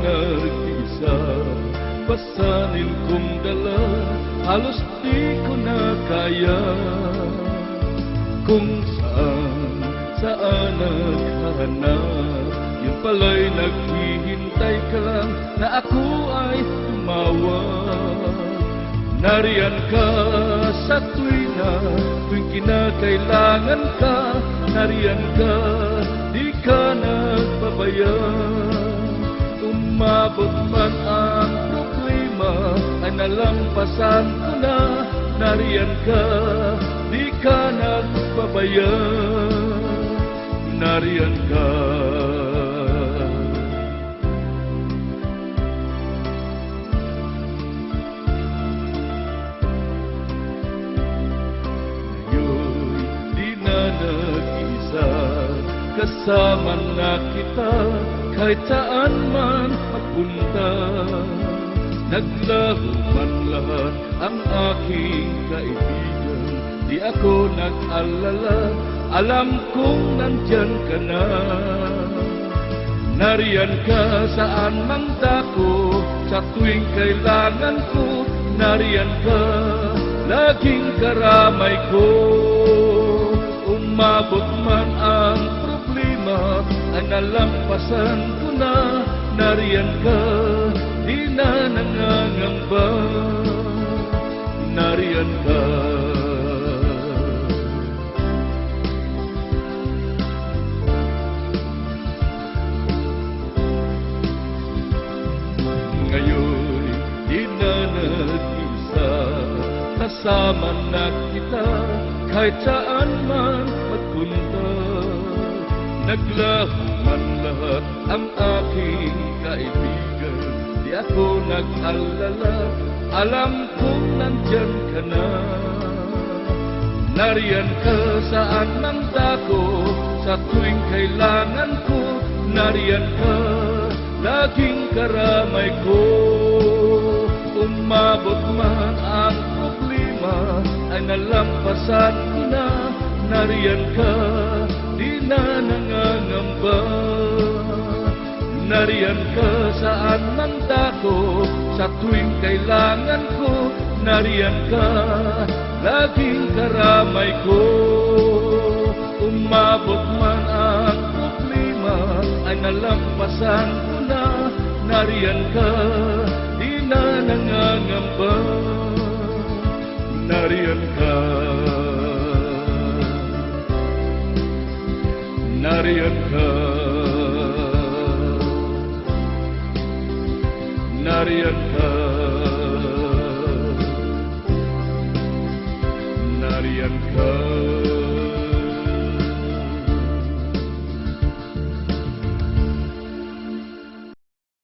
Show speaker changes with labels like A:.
A: nag-isa. Pasanin kong dala, halos di ko na kaya. Kung saan naghahanap, yun pala'y naghihintay ka lang na ako ay tumawag. Nariyan ka sa tuwing kinakailangan ka. Nariyan ka, di ka nagpabaya. Umabot man ang problema, ay nalampasan ko na. Nariyan ka, di ka nagpabaya. Nariyan ka. Kasama na kita kahit saan man magpunta. Naglaho man lahat ang aking kaibigan, di ako nag-alala, alam kong nandyan ka na. Nariyan ka saan mang dako, sa tuwing kailangan ko. Nariyan ka, laging karamay ko. Umabot man ang ay nalampasan ko na. Nariyan ka, di na nangangamba. Nariyan ka. Ngayon, di na nag-isa. Kasama na kita kahit saan man magpunta. Naglaho man lahat ang aking kaibigan, di ako nag-alala, alam kong nandyan ka na. Nariyan ka saan mang dako, sa tuwing kailangan ko. Nariyan ka, laging karamay ko. Umabot man ang problema, ay nalampasan ko na. Nariyan ka, di na nangangamba. Nariyan ka saan mang dako, sa tuwing kailangan ko. Nariyan ka, laging karamay ko. Umabot man ang problema, ay nalampasan ko na. Nariyan ka, di na nangangamba. Nariyan ka. Nariyan ka. Nariyan ka. Nariyan ka.